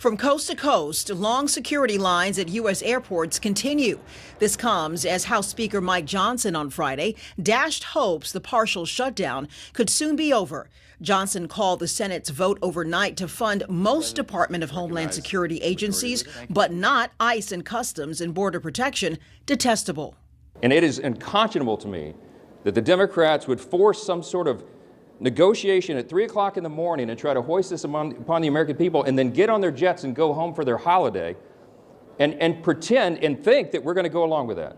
From coast to coast, long security lines at U.S. airports continue. This comes as House Speaker Mike Johnson on Friday dashed hopes the partial shutdown could soon be over. Johnson called the Senate's vote overnight to fund most Department of Homeland Security agencies, but not ICE and Customs and Border Protection, detestable. And it is unconscionable to me that the Democrats would force some sort of negotiation at 3 o'clock in the morning and try to hoist this upon the American people and then get on their jets and go home for their holiday and pretend and think that we're going to go along with that.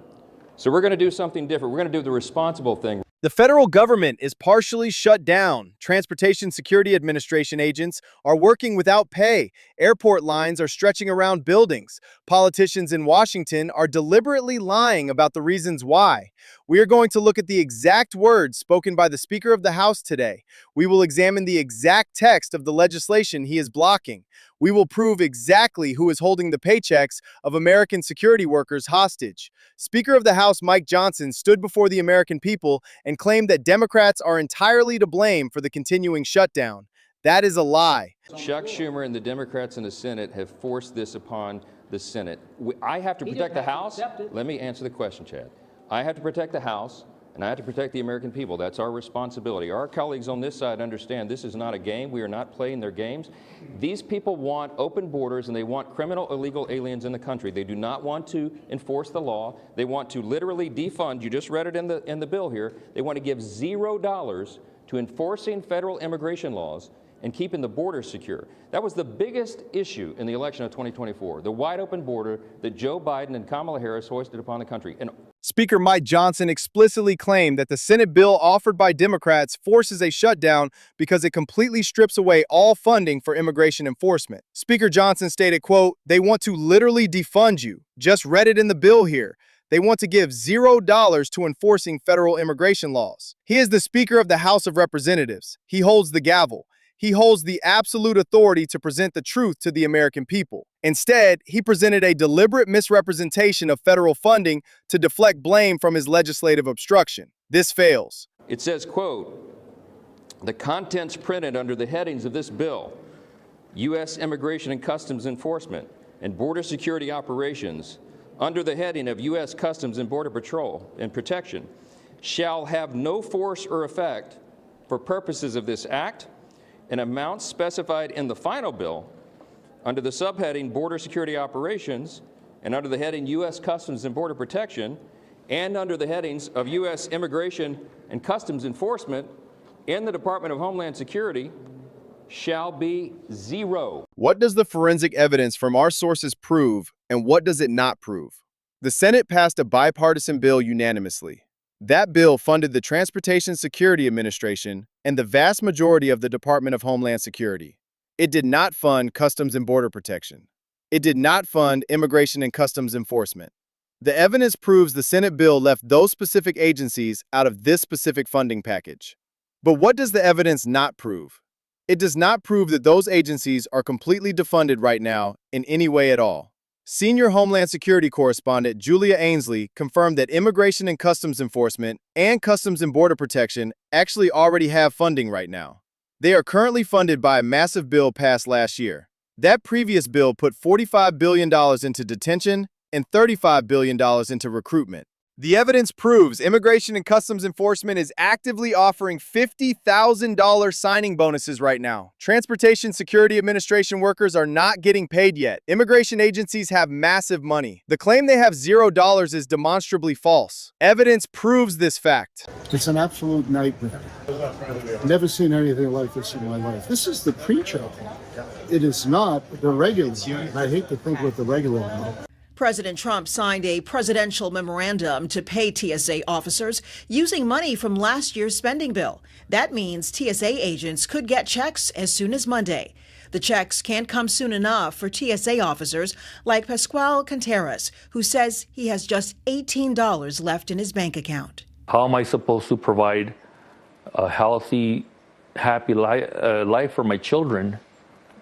So we're going to do something different. We're going to do the responsible thing. The federal government is partially shut down. Transportation Security Administration agents are working without pay. Airport lines are stretching around buildings. Politicians in Washington are deliberately lying about the reasons why. We are going to look at the exact words spoken by the Speaker of the House today. We will examine the exact text of the legislation he is blocking. We will prove exactly who is holding the paychecks of American security workers hostage. Speaker of the House Mike Johnson stood before the American people and claimed that Democrats are entirely to blame for the continuing shutdown. That is a lie. Chuck Schumer and the Democrats in the Senate have forced this upon the Senate. I have to protect the House. Let me answer the question, Chad. I have to protect the House, and I have to protect the American people. That's our responsibility. Our colleagues on this side understand this is not a game. We are not playing their games. These people want open borders, and they want criminal, illegal aliens in the country. They do not want to enforce the law. They want to literally defund. You just read it in the bill here. They want to give $0 to enforcing federal immigration laws and keeping the border secure. That was the biggest issue in the election of 2024, the wide open border that Joe Biden and Kamala Harris hoisted upon the country. And Speaker Mike Johnson explicitly claimed that the Senate bill offered by Democrats forces a shutdown because it completely strips away all funding for immigration enforcement. Speaker Johnson stated, quote, "They want to literally defund you. Just read it in the bill here. They want to give $0 to enforcing federal immigration laws." He is the Speaker of the House of Representatives. He holds the gavel. He holds the absolute authority to present the truth to the American people. Instead, he presented a deliberate misrepresentation of federal funding to deflect blame from his legislative obstruction. This fails. it says, quote, "The contents printed under the headings of this bill, U.S. Immigration and Customs Enforcement and Border Security Operations, under the heading of U.S. Customs and Border Patrol and Protection, shall have no force or effect for purposes of this Act, and amounts specified in the final bill under the subheading Border Security Operations and under the heading U.S. Customs and Border Protection and under the headings of U.S. Immigration and Customs Enforcement in the Department of Homeland Security shall be zero." What does the forensic evidence from our sources prove, and what does it not prove? The Senate passed a bipartisan bill unanimously. That bill funded the Transportation Security Administration and the vast majority of the Department of Homeland Security. It did not fund Customs and Border Protection. It did not fund Immigration and Customs Enforcement. The evidence proves the Senate bill left those specific agencies out of this specific funding package. But what does the evidence not prove? It does not prove that those agencies are completely defunded right now in any way at all. Senior Homeland Security correspondent Julia Ainsley confirmed that Immigration and Customs Enforcement and Customs and Border Protection actually already have funding right now. They are currently funded by a massive bill passed last year. That previous bill put $45 billion into detention and $35 billion into recruitment. The evidence proves Immigration and Customs Enforcement is actively offering $50,000 signing bonuses right now. Transportation Security Administration workers are not getting paid yet. Immigration agencies have massive money. The claim they have $0 is demonstrably false. Evidence proves this fact. It's an absolute nightmare. Never seen anything like this in my life. This is the pre-show. It is not the regular. I hate to think what the regular are. President Trump signed a presidential memorandum to pay TSA officers using money from last year's spending bill. That means TSA agents could get checks as soon as Monday. The checks can't come soon enough for TSA officers like Pascual Contreras, who says he has just $18 left in his bank account. How am I supposed to provide a healthy, happy life for my children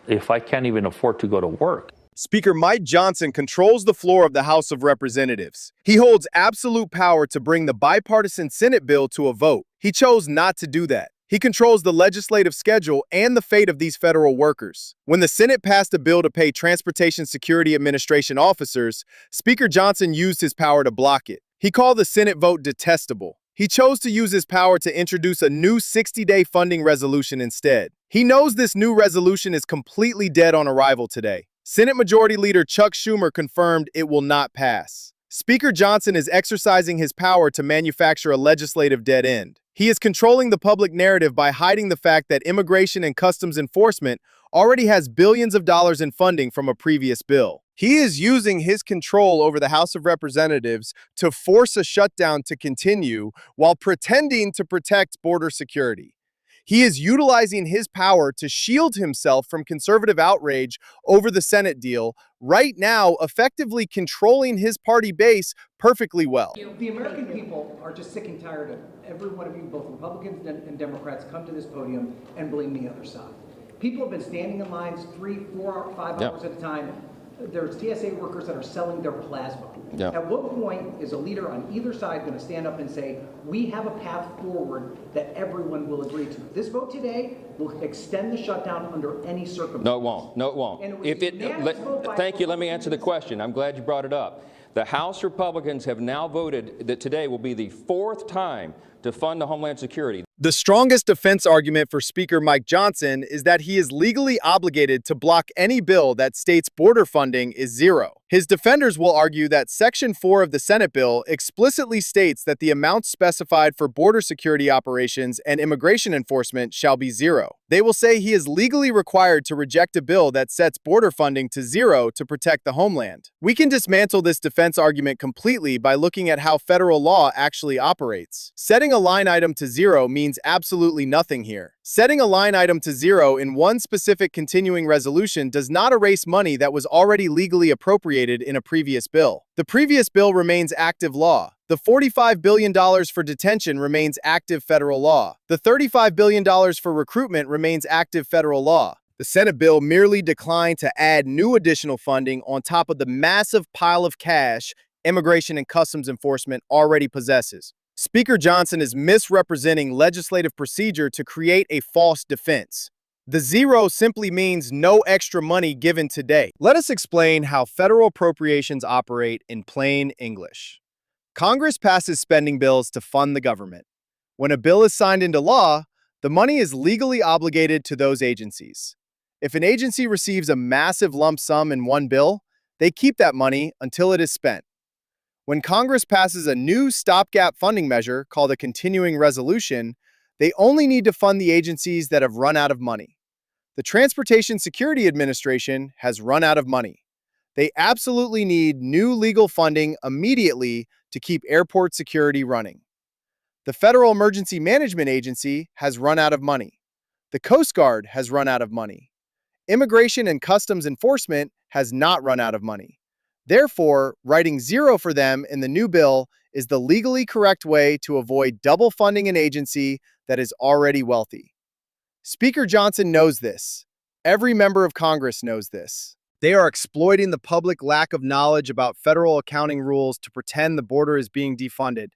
if I can't even afford to go to work? Speaker Mike Johnson controls the floor of the House of Representatives. He holds absolute power to bring the bipartisan Senate bill to a vote. He chose not to do that. He controls the legislative schedule and the fate of these federal workers. When the Senate passed a bill to pay Transportation Security Administration officers, Speaker Johnson used his power to block it. He called the Senate vote detestable. He chose to use his power to introduce a new 60-day funding resolution instead. He knows this new resolution is completely dead on arrival today. Senate Majority Leader Chuck Schumer confirmed it will not pass. Speaker Johnson is exercising his power to manufacture a legislative dead end. He is controlling the public narrative by hiding the fact that Immigration and Customs Enforcement already has billions of dollars in funding from a previous bill. He is using his control over the House of Representatives to force a shutdown to continue while pretending to protect border security. He is utilizing his power to shield himself from conservative outrage over the Senate deal, right now effectively controlling his party base perfectly well. The American people are just sick and tired of every one of you, both Republicans and Democrats, come to this podium and blame the other side. People have been standing in lines 3, 4, 5 hours at a time. There's TSA workers that are selling their plasma. At what point is a leader on either side going to stand up and say, we have a path forward that everyone will agree to? This vote today will extend the shutdown under any circumstance. No, it won't. No, it won't. Thank you. Let me answer the question. I'm glad you brought it up. The House Republicans have now voted that today will be the 4th time to fund the Homeland Security. The strongest defense argument for Speaker Mike Johnson is that he is legally obligated to block any bill that states border funding is zero. His defenders will argue that Section 4 of the Senate bill explicitly states that the amounts specified for border security operations and immigration enforcement shall be zero. They will say he is legally required to reject a bill that sets border funding to zero to protect the homeland. We can dismantle this defense argument completely by looking at how federal law actually operates. Setting a line item to zero means absolutely nothing here. Setting a line item to zero in one specific continuing resolution does not erase money that was already legally appropriated in a previous bill. The previous bill remains active law. The $45 billion for detention remains active federal law. The $35 billion for recruitment remains active federal law. The Senate bill merely declined to add new additional funding on top of the massive pile of cash Immigration and Customs Enforcement already possesses. Speaker Johnson is misrepresenting legislative procedure to create a false defense. The zero simply means no extra money given today. Let us explain how federal appropriations operate in plain English. Congress passes spending bills to fund the government. When a bill is signed into law, the money is legally obligated to those agencies. If an agency receives a massive lump sum in one bill, they keep that money until it is spent. When Congress passes a new stopgap funding measure called a continuing resolution, they only need to fund the agencies that have run out of money. The Transportation Security Administration has run out of money. They absolutely need new legal funding immediately to keep airport security running. The Federal Emergency Management Agency has run out of money. The Coast Guard has run out of money. Immigration and Customs Enforcement has not run out of money. Therefore, writing zero for them in the new bill is the legally correct way to avoid double funding an agency that is already wealthy. Speaker Johnson knows this. Every member of Congress knows this. They are exploiting the public lack of knowledge about federal accounting rules to pretend the border is being defunded.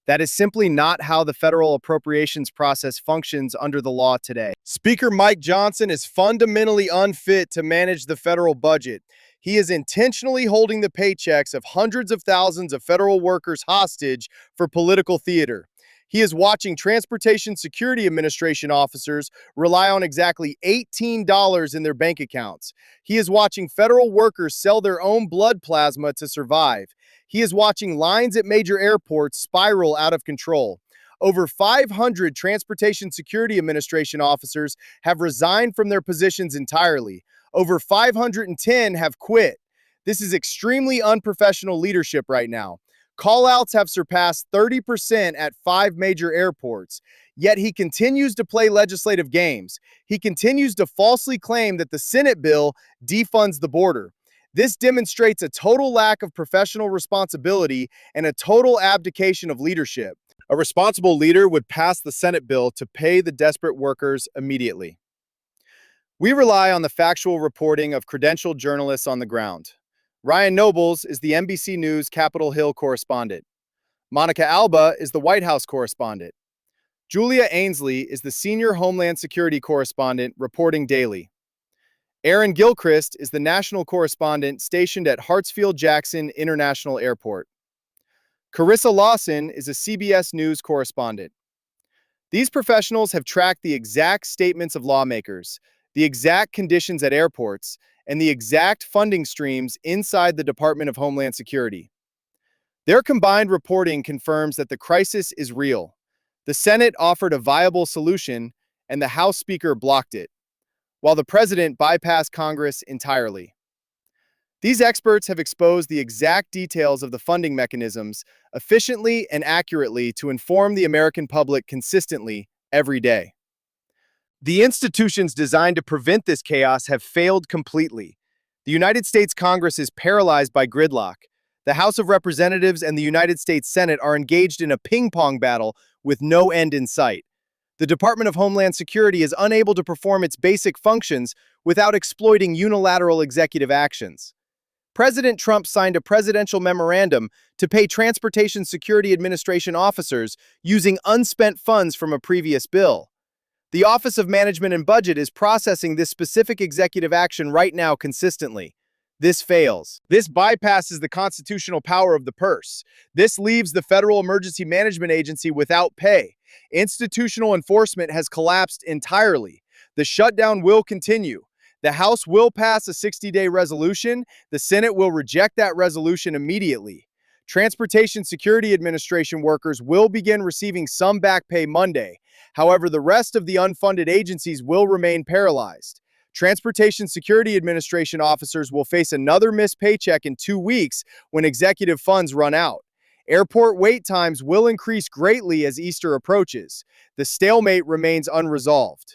That is simply not how the federal appropriations process functions under the law today. Speaker Mike Johnson is fundamentally unfit to manage the federal budget. He is intentionally holding the paychecks of hundreds of thousands of federal workers hostage for political theater. He is watching Transportation Security Administration officers rely on exactly $18 in their bank accounts. He is watching federal workers sell their own blood plasma to survive. He is watching lines at major airports spiral out of control. Over 500 Transportation Security Administration officers have resigned from their positions entirely. Over 510 have quit. This is extremely unprofessional leadership right now. Call-outs have surpassed 30% at 5 major airports. Yet he continues to play legislative games. He continues to falsely claim that the Senate bill defunds the border. This demonstrates a total lack of professional responsibility and a total abdication of leadership. A responsible leader would pass the Senate bill to pay the desperate workers immediately. We rely on the factual reporting of credentialed journalists on the ground. Ryan Nobles is the NBC News Capitol Hill correspondent. Monica Alba is the White House correspondent. Julia Ainsley is the senior Homeland Security correspondent reporting daily. Aaron Gilchrist is the national correspondent stationed at Hartsfield-Jackson International Airport. Carissa Lawson is a CBS News correspondent. These professionals have tracked the exact statements of lawmakers, the exact conditions at airports, and the exact funding streams inside the Department of Homeland Security. Their combined reporting confirms that the crisis is real. The Senate offered a viable solution, and the House Speaker blocked it, while the President bypassed Congress entirely. These experts have exposed the exact details of the funding mechanisms efficiently and accurately to inform the American public consistently every day. The institutions designed to prevent this chaos have failed completely. The United States Congress is paralyzed by gridlock. The House of Representatives and the United States Senate are engaged in a ping-pong battle with no end in sight. The Department of Homeland Security is unable to perform its basic functions without exploiting unilateral executive actions. President Trump signed a presidential memorandum to pay Transportation Security Administration officers using unspent funds from a previous bill. The Office of Management and Budget is processing this specific executive action right now consistently. This fails. This bypasses the constitutional power of the purse. This leaves the Federal Emergency Management Agency without pay. Institutional enforcement has collapsed entirely. The shutdown will continue. The House will pass a 60-day resolution. The Senate will reject that resolution immediately. Transportation Security Administration workers will begin receiving some back pay Monday. However, the rest of the unfunded agencies will remain paralyzed. Transportation Security Administration officers will face another missed paycheck in 2 weeks when executive funds run out. Airport wait times will increase greatly as Easter approaches. The stalemate remains unresolved.